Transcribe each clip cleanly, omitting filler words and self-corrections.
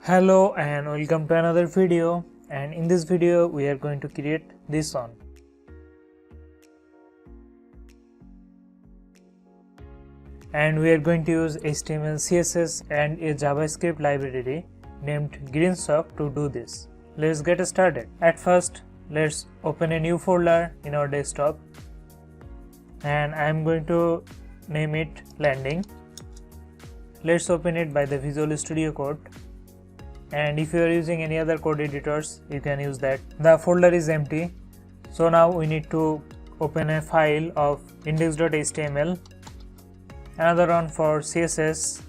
Hello and welcome to another video, and in this video we are going to create this one. And we are going to use HTML, CSS and a JavaScript library named GreenSock to do this. Let's get started. At first, let's open a new folder in our desktop, and I am going to name it landing. Let's open it by the Visual Studio Code. And if you are using any other code editors, you can use that. The folder is empty, so now we need to open a file of index.html, another one for CSS,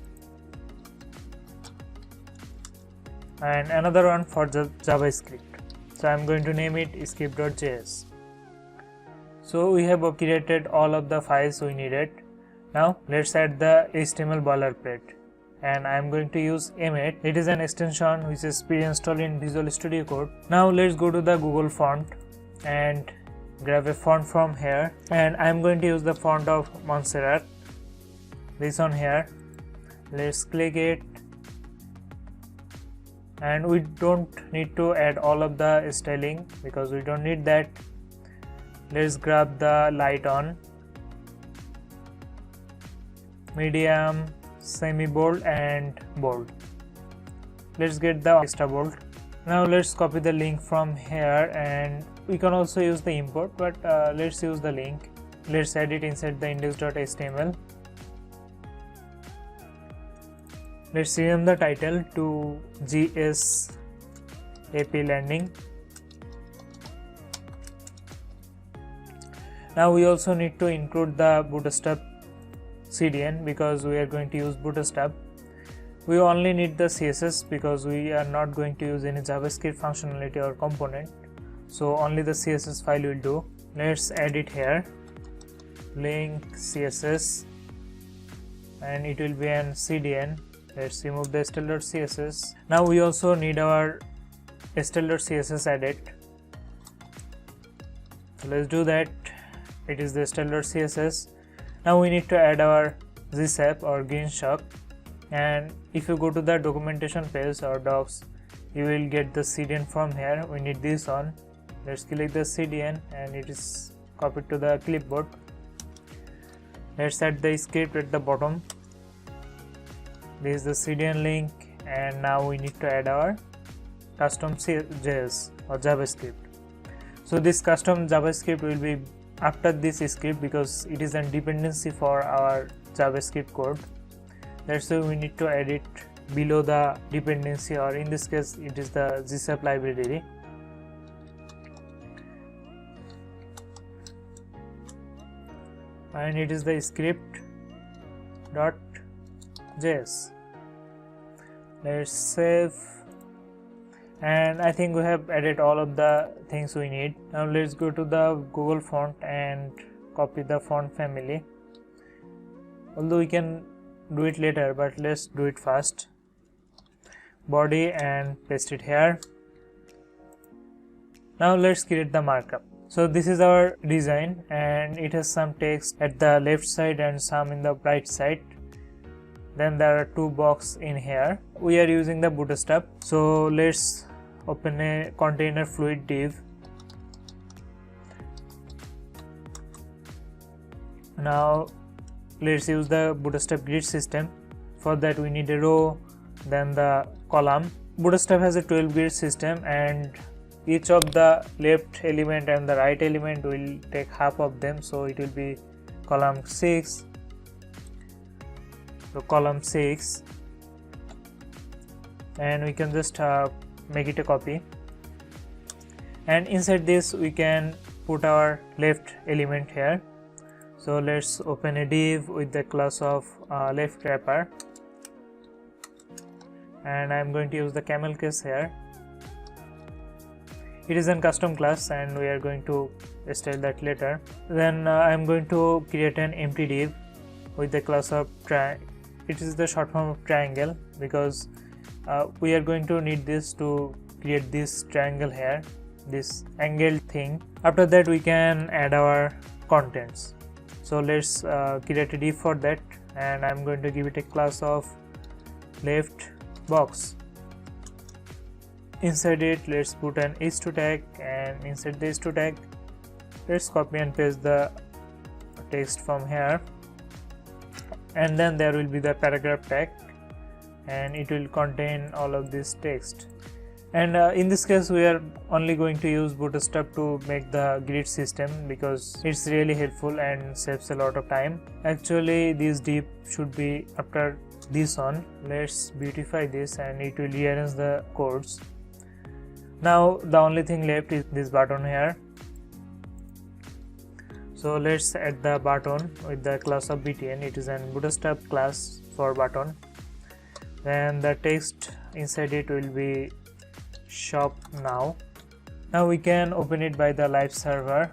and another one for JavaScript. So I am going to name it script.js. So we have created all of the files we needed. Now let's add the HTML boilerplate. And I am going to use M8. It is an extension which is pre-installed in Visual Studio Code. Now let's go to the Google font and grab a font from here, and I am going to use the font of Montserrat, this one here. Let's click it, and we don't need to add all of the styling because we don't need that. Let's grab the light on, medium, semi-bold and bold. Let's get the extra bold. Now let's copy the link from here, and we can also use the import, but let's use the link. Let's add it inside the index.html. Let's rename the title to GS AP landing. Now we also need to include the bootstrap CDN because we are going to use bootstrap. We only need the CSS because we are not going to use any JavaScript functionality or component, so only the CSS file will do. Let's add it here, link CSS, and it will be an CDN. Let's remove the style.css. Now we also need our style.css added, so let's do that. It is the style.css. Now we need to add our GSAP or GreenSock, and if you go to the documentation page or docs, you will get the CDN from here. We need this one. Let's click the CDN, and it is copied to the clipboard. Let's add the script at the bottom. This is the CDN link, and now we need to add our custom JS or JavaScript. So this custom JavaScript will be after this script because it is a dependency for our JavaScript code. That's why we need to add it below the dependency, or in this case it is the GSAP library. And it is the script.js. Let's save, and I think we have added all of the things we need. Now let's go to the Google font and copy the font family, although we can do it later, but let's do it first. Body, and paste it here. Now let's create the markup. So this is our design, and it has some text at the left side and some in the right side. Then there are two boxes in here. We are using the bootstrap, so let's open a container fluid div. Now let's use the bootstrap grid system. For that we need a row, then the column. Bootstrap has a 12 grid system, and each of the left element and the right element will take half of them, so it will be column 6. So column 6, and we can just make it a copy, and inside this we can put our left element here. So let's open a div with the class of left wrapper, and I'm going to use the camel case here. It is a custom class, and we are going to style that later. Then I'm going to create an empty div with the class of it is the short form of triangle because we are going to need this to create this triangle here, this angled thing. After that we can add our contents. So let's create a div for that, and I'm going to give it a class of left box. inside it let's put an h2 tag, and inside the h2 tag let's copy and paste the text from here, and then there will be the paragraph tag and it will contain all of this text. And in this case we are only going to use Bootstrap to make the grid system because it's really helpful and saves a lot of time. Actually this div should be after this one. Let's beautify this and it will rearrange the codes. Now the only thing left is this button here. So let's add the button with the class of btn. It is an Bootstrap class for button. Then the text inside it will be shop now. Now we can open it by the live server.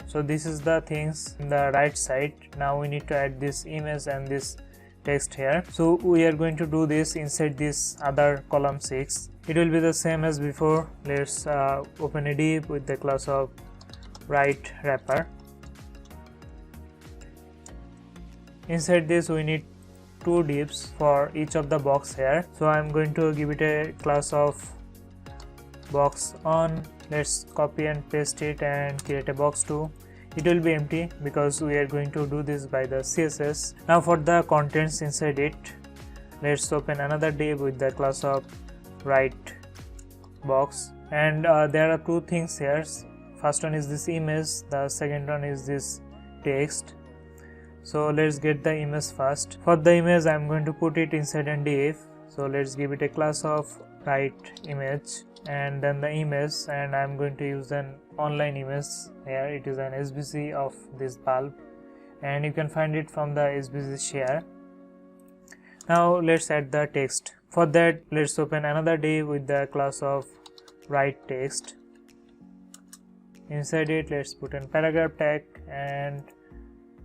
So this is the things in the right side. Now we need to add this image and this text here. So we are going to do this inside this other column 6. It will be the same as before. Let's open a div with the class of write wrapper. Inside this we need 2 divs for each of the box here. So I'm going to give it a class of box on. Let's copy and paste it and create a box 2. It will be empty because we are going to do this by the CSS. Now for the contents inside it, let's open another div with the class of write box, and there are 2 things here. First one is this image, the second one is this text. So let's get the image first. For the image I'm going to put it inside a div. So let's give it a class of write image and then the image, and I'm going to use an online image here. It is an SVG of this bulb and you can find it from the SVG share. Now let's add the text. For that let's open another div with the class of write text. Inside it let's put in paragraph tag and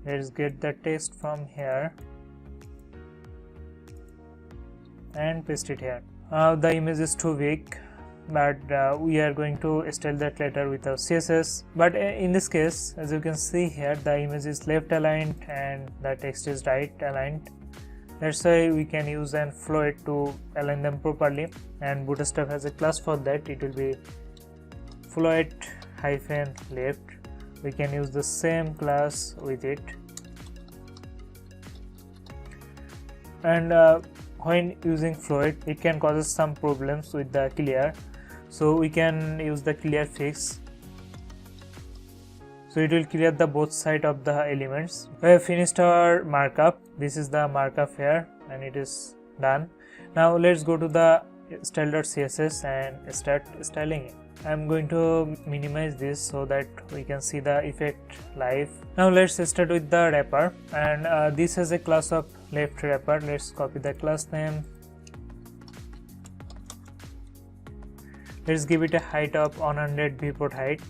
let's get the text from here and paste it here. The image is too big, but we are going to style that later with our CSS. But in this case, as you can see here, the image is left aligned and the text is right aligned. That's why we can use an float to align them properly, and Bootstrap has a class for that. It will be float-left. We can use the same class with it, and when using float it can cause some problems with the clear, so we can use the clear fix. So it will clear the both side of the elements. We have finished our markup. This is the markup here and it is done. Now let's go to the style.css and start styling it. I'm going to minimize this so that we can see the effect live. Now let's start with the wrapper, and this has a class of left wrapper. Let's copy the class name. Let's give it a height of 100 viewport height,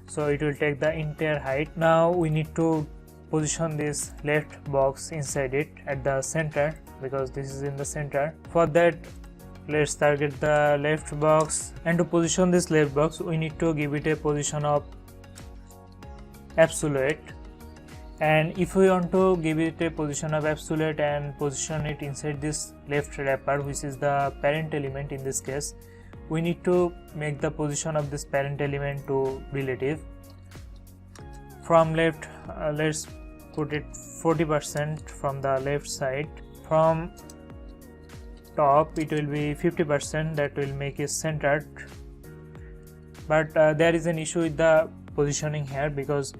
so it will take the entire height. Now we need to position this left box inside it at the center because this is in the center. For that let's target the left box, and to position this left box we need to give it a position of absolute. And if we want to give it a position of absolute and position it inside this left wrapper, which is the parent element in this case, we need to make the position of this parent element to relative. From left, let's put it 40% from the left side. From top it will be 50%, that will make it centered. But there is an issue with the positioning here, because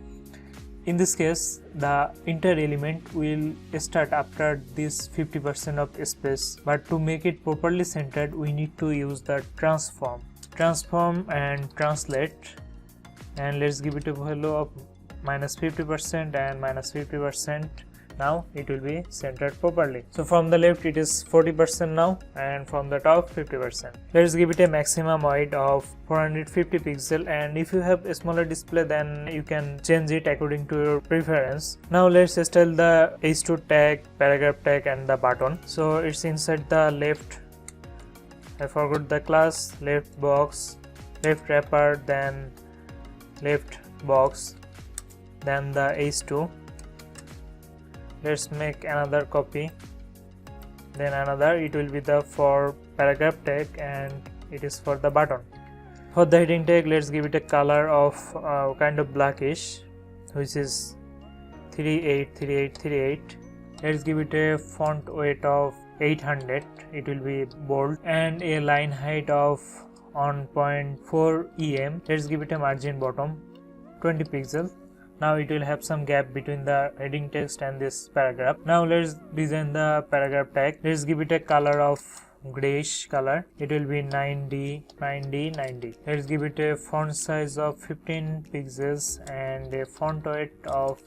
in this case the entire element will start after this 50% of space, but to make it properly centered we need to use the transform and translate, and let's give it a value of -50% and -50%. Now it will be centered properly. So from the left it is 40% now, and from the top 50%. Let's give it a maximum height of 450 pixel, and if you have a smaller display then you can change it according to your preference. Now let's style the h2 tag, paragraph tag and the button. So it's inside the left, I forgot the class, left box, left wrapper, then left box, then the h2. Let's make another copy then another it will be the for paragraph tag, and it is for the button. For the heading tag, let's give it a color of kind of blackish, which is 383838. Let's give it a font weight of 800, it will be bold, and a line height of 1.4 em. Let's give it a margin bottom 20 pixels. Now it will have some gap between the heading text and this paragraph. Now let's design the paragraph tag. Let's give it a color of grayish color, it will be 90. Let's give it a font size of 15 pixels and a font weight of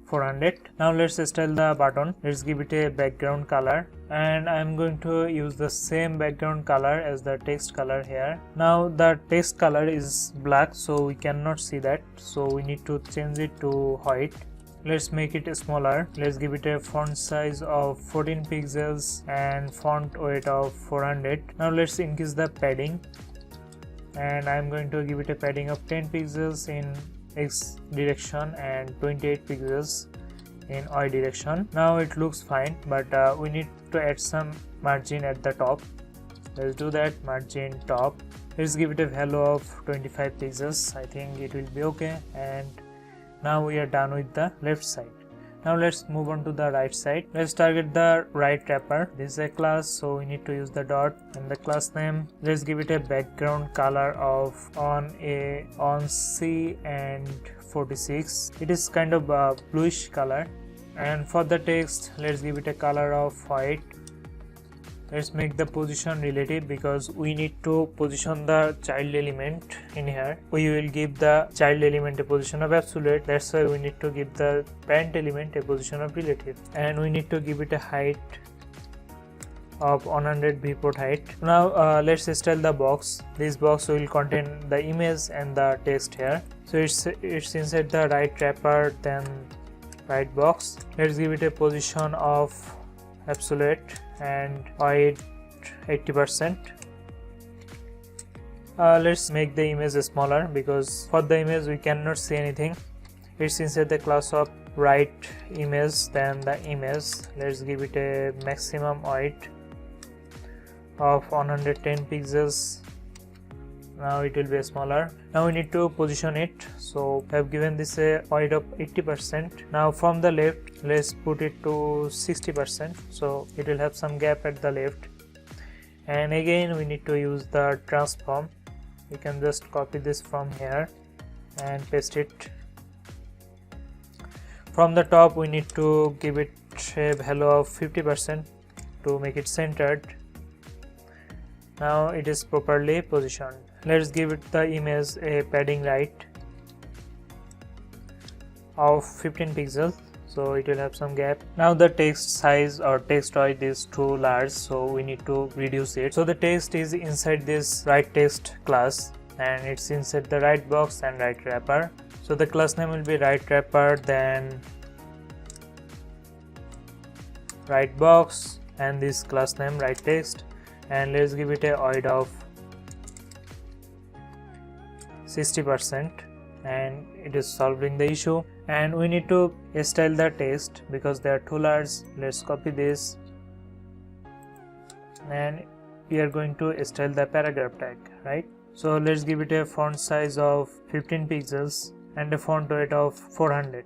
400. Now let's style the button. Let's give it a background color, and I'm going to use the same background color as the text color here. Now the text color is black, so we cannot see that, so we need to change it to white. Let's make it smaller. Let's give it a font size of 14 pixels and font weight of 400. Now let's increase the padding, and I'm going to give it a padding of 10 pixels in X direction and 28 pixels in Y direction. Now it looks fine, but we need to add some margin at the top. Let's do that. Margin top, let's give it a value of 25 pixels. I think it will be okay. And now we are done with the left side. Now let's move on to the right side. Let's target the right wrapper. This is a class, so we need to use the dot and the class name. Let's give it a background color of on C and 46. It is kind of a bluish color. And for the text, let's give it a color of white. Let's make the position relative because we need to position the child element in here. We will give the child element a position of absolute, that's why we need to give the parent element a position of relative, and we need to give it a height of 100 viewport height. Now let's style the box. This box will contain the image and the text here, so it's inside the right wrapper, then right box. Let's give it a position of absolute and height 80%. Let's make the image smaller because for the image we cannot see anything. It's inside the class of right image, then the image. Let's give it a maximum height of 110 pixels. Now it will be smaller. Now we need to position it, so I have given this a height of 80%. Now from the left, let's put it to 60%, so it will have some gap at the left. And again we need to use the transform. We can just copy this from here and paste it. From the top we need to give it a value of 50% to make it centered. Now it is properly positioned. Let's give it the image a padding right of 15 pixels, so it will have some gap. Now the text size or text height is too large, so we need to reduce it. So the text is inside this right text class, and it's inside the right box and right wrapper. So the class name will be right wrapper, then right box, and this class name right text. And let's give it a height of 60%, and it is solving the issue. And we need to style the text because they are too large. Let's copy this, and we are going to style the paragraph tag, right? So let's give it a font size of 15 pixels and a font weight of 400.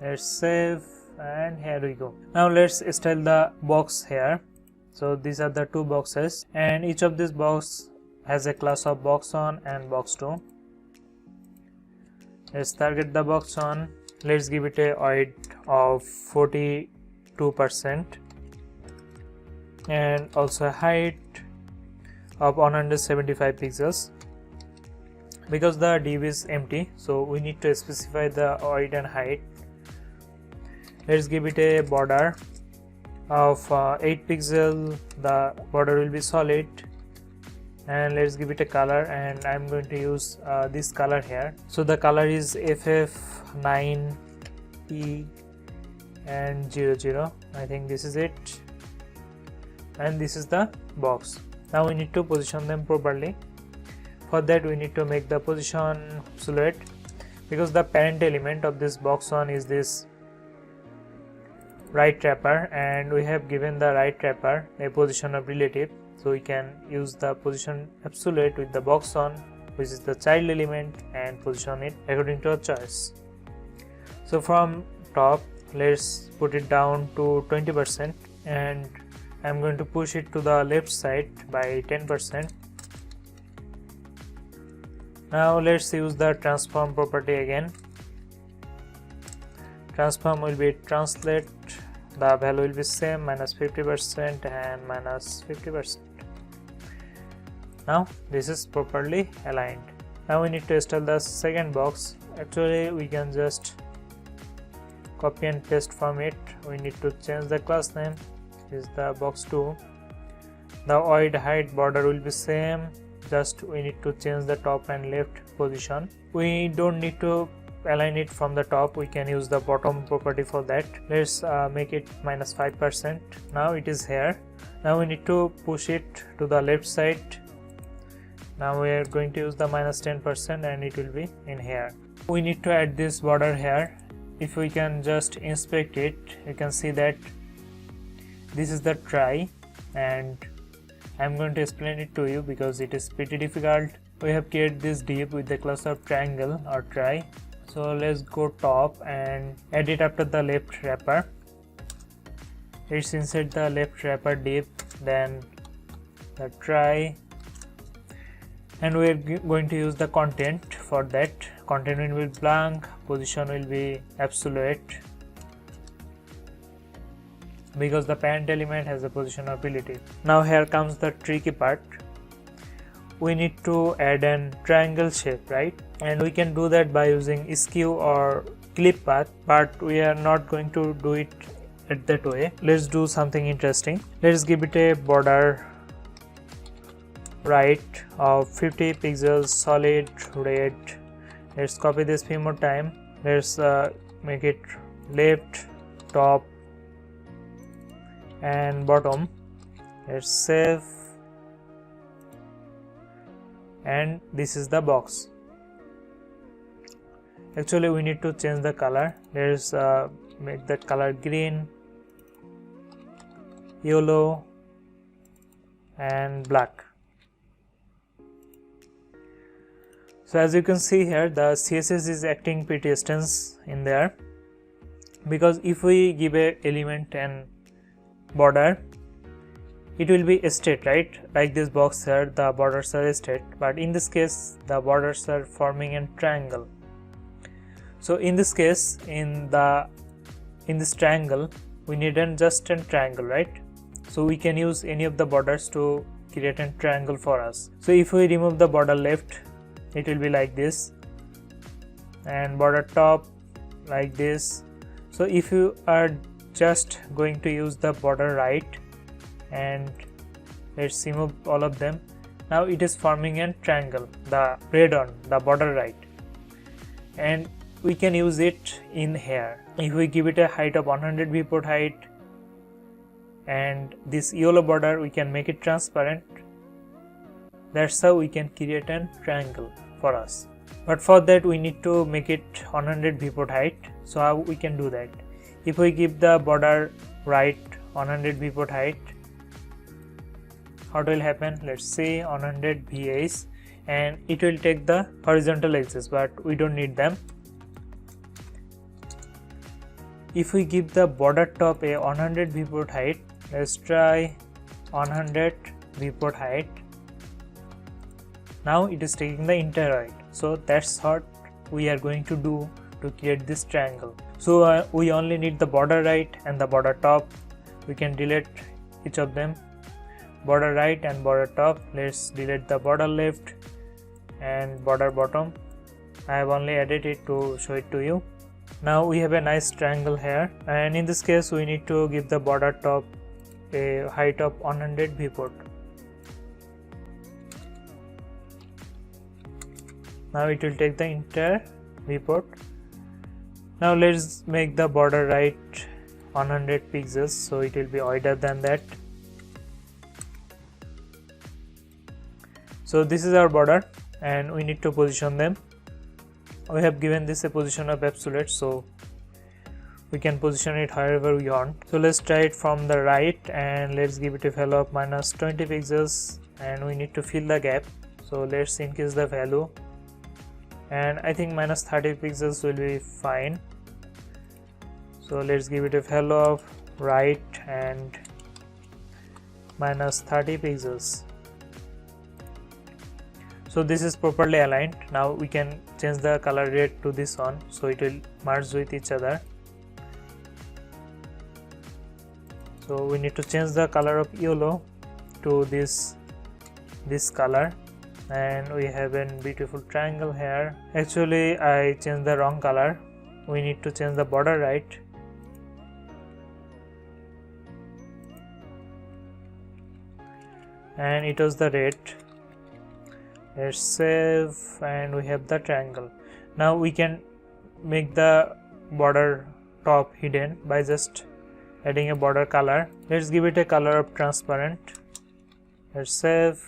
Let's save, and here we go. Now let's style the box here. So these are the two boxes, and each of these box has a class of box on and box 2. Let's target the box on. Let's give it a height of 42% and also a height of 175 pixels. Because the div is empty, so we need to specify the height and height. Let's give it a border of 8 pixels. The border will be solid. And let's give it a color, and I'm going to use this color here. So the color is FF9E and 00. I think this is it, and this is the box. Now we need to position them properly. For that we need to make the position absolute because the parent element of this box on is this right wrapper, and we have given the right wrapper a position of relative, so we can use the position absolute with the box on, which is the child element, and position it according to our choice. So from top, let's put it down to 20%, and I'm going to push it to the left side by 10%. Now let's use the transform property again. Transform will be translate, the value will be same, minus 50% and minus 50%. Now this is properly aligned. Now we need to install the second box. Actually we can just copy and paste from it. We need to change the class name. This is the box 2. The void height border will be same, just we need to change the top and left position. We don't need to align it from the top, we can use the bottom property for that. Let's make it minus 5%. Now it is here. Now we need to push it to the left side. Now we are going to use the minus 10% and it will be in here. We need to add this border here. If we can just inspect it, you can see that this is the try, and I'm going to explain it to you because it is pretty difficult. We have created this div with the class of triangle or try. So let's go top and add it after the left wrapper. Let's insert the left wrapper div, then the try, and we are going to use the content for that. Content will be blank, position will be absolute, because the parent element has a position of relative. Now here comes the tricky part. We need to add an triangle shape, right? And we can do that by using skew or clip path, but we are not going to do it at that way. Let's do something interesting. Let's give it a border right of 50 pixels, solid red. Let's copy this few more time. Let's make it left, top and bottom. Let's save, and this is the box. Actually we need to change the color. Let's make that color green, yellow and black. So as you can see here, the CSS is acting pretty strange in there, because if we give a element and border, it will be straight, right? Like this box here, the borders are straight, but in this case the borders are forming a triangle. So in this case, in this triangle, we need just a triangle, right? So we can use any of the borders to create a triangle for us. So if we remove the border left, it will be like this, and border top like this. So if you are just going to use the border right, and let's remove all of them, now it is forming a triangle, the red on the border right, and we can use it in here. If we give it a height of 100 viewport height, and this yellow border we can make it transparent. That's how we can create a triangle for us. But for that we need to make it 100 viewport height. So how we can do that? If we give the border right 100 viewport height, what will happen? Let's say 100 VAs, and it will take the horizontal axis, but we don't need them. If we give the border top a 100 viewport height, let's try 100 viewport height. Now it is taking the entire height. So that's what we are going to do to create this triangle. So we only need the border right and the border top. We can delete each of them, border right and border top. Let's delete the border left and border bottom. I have only added it to show it to you. Now we have a nice triangle here, and in this case we need to give the border top a height of 100 viewport. Now it will take the entire viewport. Now let's make the border right 100 pixels, so it will be wider than that. So this is our border, and we need to position them. We have given this a position of absolute, so we can position it however we want. So let's try it from the right, and let's give it a value of minus 20 pixels, and we need to fill the gap. So let's increase the value, and I think minus 30 pixels will be fine. So let's give it a value of right and minus 30 pixels. So this is properly aligned. Now we can change the color grade to this one, so it will merge with each other. So we need to change the color of yellow to this color, and we have a beautiful triangle here. Actually I changed the wrong color. We need to change the border right. And it was the red. Let's save, and we have the triangle. Now we can make the border top hidden by just adding a border color. Let's give it a color of transparent. Let's save,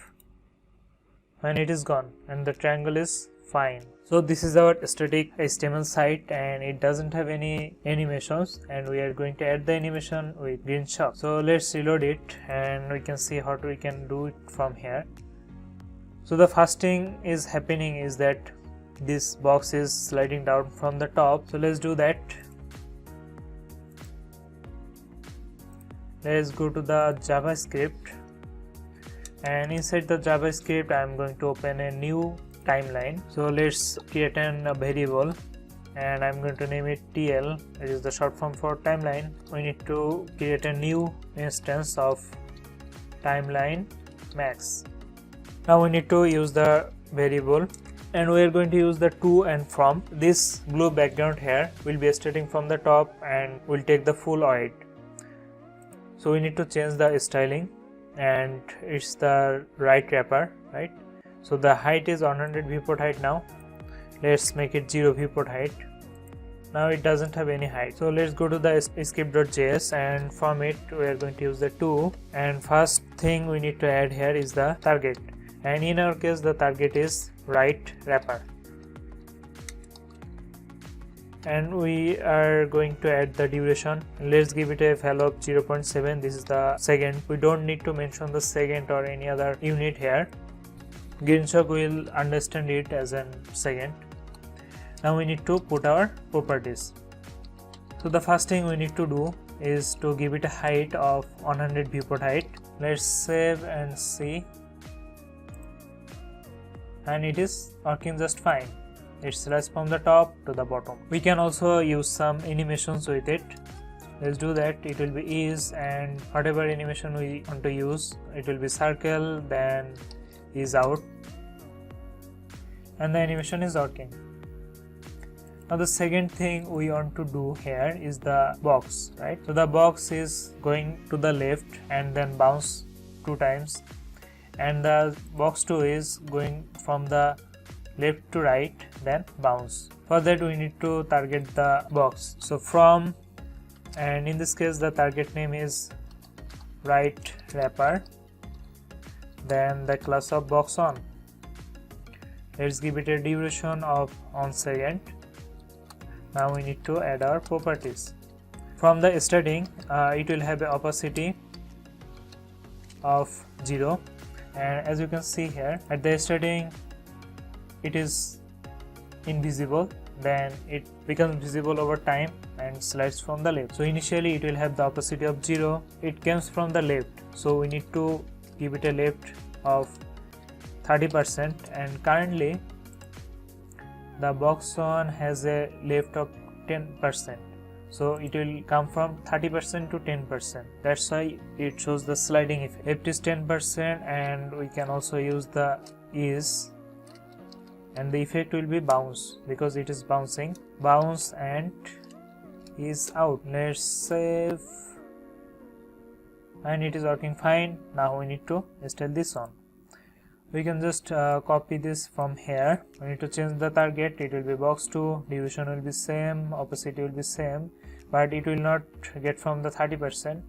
and it is gone, and the triangle is fine. So this is our static HTML site, and it doesn't have any animations, and we are going to add the animation with Green Shock. So let's reload it, and we can see how we can do it from here. So the first thing is happening is that this box is sliding down from the top. So let's do that. Let's go to the JavaScript, and inside the JavaScript I am going to open a new timeline. So let's create a variable, and I'm going to name it TL. It is the short form for timeline. We need to create a new instance of timeline max. Now we need to use the variable, and we are going to use the to and from. This blue background here will be starting from the top and will take the full height. So we need to change the styling, and it's the right wrapper, right? So the height is 100 viewport height. Now let's make it 0 viewport height. Now it doesn't have any height. So let's go to the script.js, and from it we are going to use the to, and first thing we need to add here is the target, and in our case the target is right wrapper, and we are going to add the duration. Let's give it a value of 0.7. This is the second. We don't need to mention the second or any other unit here. GreenShock will understand it as a second. Now we need to put our properties. So the first thing we need to do is to give it a height of 100 viewport height. Let's save and see, and it is working just fine. It slides from the top to the bottom. We can also use some animations with it. Let's do that. It will be ease, and whatever animation we want to use, it will be circle, then ease out, and the animation is working. Now the second thing we want to do here is the box, right? So the box is going to the left and then bounce 2 times, and the box 2 is going from the left to right, then bounce. For that we need to target the box. So from, and in this case the target name is right wrapper, then the class of box on. Let's give it a duration of 1 second. Now we need to add our properties. From the starting, it will have an opacity of 0, and as you can see here at the starting it is invisible, then it becomes visible over time and slides from the left. So initially it will have the opacity of 0. It comes from the left, so we need to give it a left of 30%, and currently the box one has a left of 10%, so it will come from 30% to 10%. That's why it shows the sliding effect. Left is 10%, and we can also use the ease, and the effect will be bounce because it is bouncing. Bounce and ease out. Let's save, and it is working fine. Now we need to install this one. We can just copy this from here. We need to change the target. It will be box 2, duration will be same, opacity will be same, but it will not get from the 30%.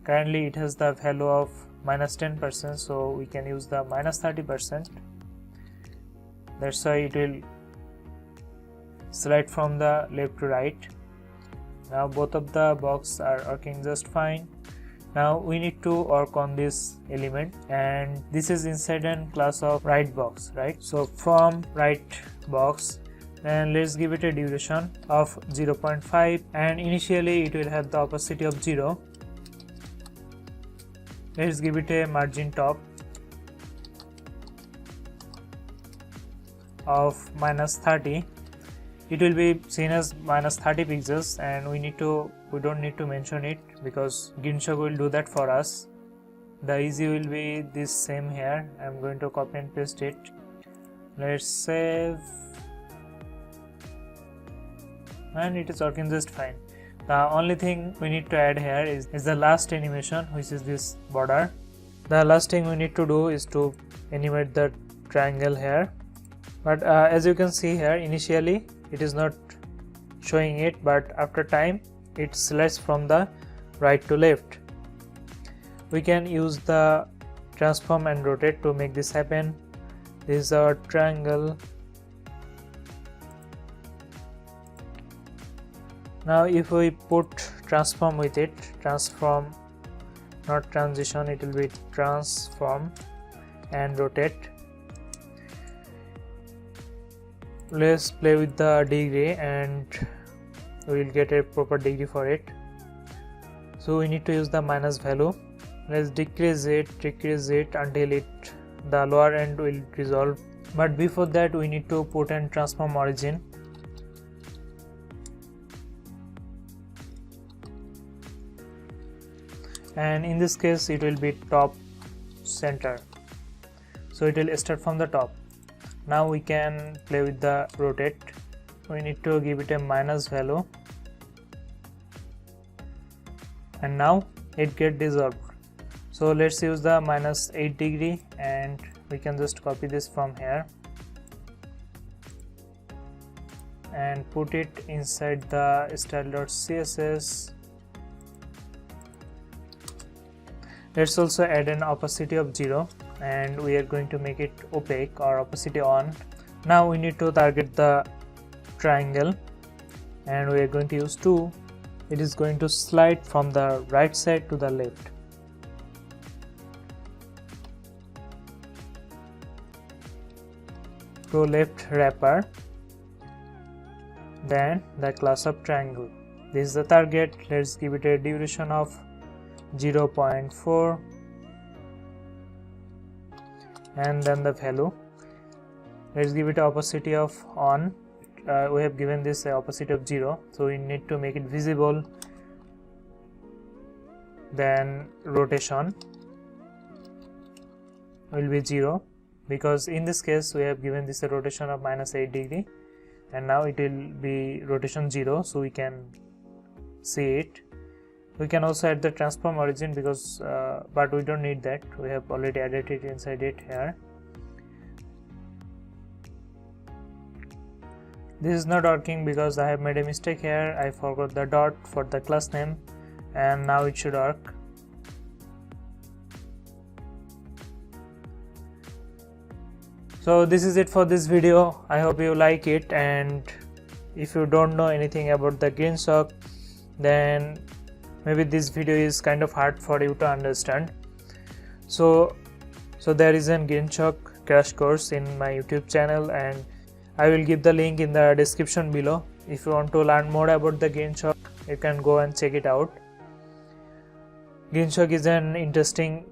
Currently it has the value of minus 10%, so we can use the minus 30%. That's why it will slide from the left to right. Now both of the boxes are working just fine. Now we need to work on this element, and this is inside a class of write box, right? So from write box, then let's give it a duration of 0.5, and initially it will have the opacity of 0. Let's give it a margin top of -30. It will be seen as -30 pixels, and we don't need to mention it because GreenShock will do that for us. The easy will be this same here. I'm going to copy and paste it. Let's save, and it is working just fine. The only thing we need to add here is the last animation, which is this border. The last thing we need to do is to animate the triangle here, but as you can see here, initially it is not showing it, but after time it selects from the right to left. We can use the transform and rotate to make this happen. This is our triangle. Now if we put transform with it, transform, not transition, it will be transform and rotate. Let's play with the degree and we will get a proper degree for it. So we need to use the minus value. Let's decrease it until the lower end will resolve. But before that we need to put in transform origin. And in this case it will be top center, so it will start from the top. Now we can play with the rotate. We need to give it a minus value, and now it get dissolved. So let's use the -8 degree, and we can just copy this from here and put it inside the style.css. Let's also add an opacity of 0, and we are going to make it opaque or opacity on. Now we need to target the triangle, and we are going to use 2. It is going to slide from the right side to the left. To left wrapper, then the class of triangle. This is the target. Let's give it a duration of 0.4 and then the value. Let's give it opacity of on. We have given this opacity of 0, so we need to make it visible. Then rotation will be 0, because in this case we have given this a rotation of -8 degree, and now it will be rotation 0, so we can see it. We can also add the transform origin because but we don't need that, we have already added it inside it here. This is not working because I have made a mistake here. I forgot the dot for the class name, and now it should work. So this is it for this video. I hope you like it, and if you don't know anything about the GreenShock, then maybe this video is kind of hard for you to understand. So there is a GreenShock crash course in my YouTube channel, and I will give the link in the description below. If you want to learn more about the GreenShock, you can go and check it out. GreenShock is an interesting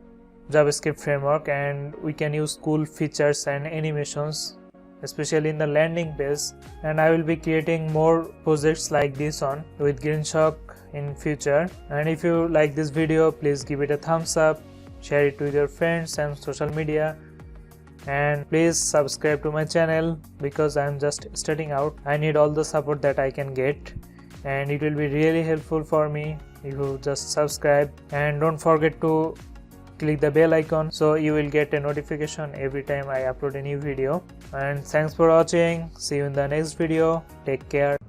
JavaScript framework, and we can use cool features and animations, especially in the landing page, and I will be creating more projects like this on with GreenShock in future. And if you like this video, please give it a thumbs up, share it with your friends and social media, and please subscribe to my channel because I am just starting out. I need all the support that I can get, and it will be really helpful for me if you just subscribe. And don't forget to click the bell icon so you will get a notification every time I upload a new video. And thanks for watching. See you in the next video. Take care.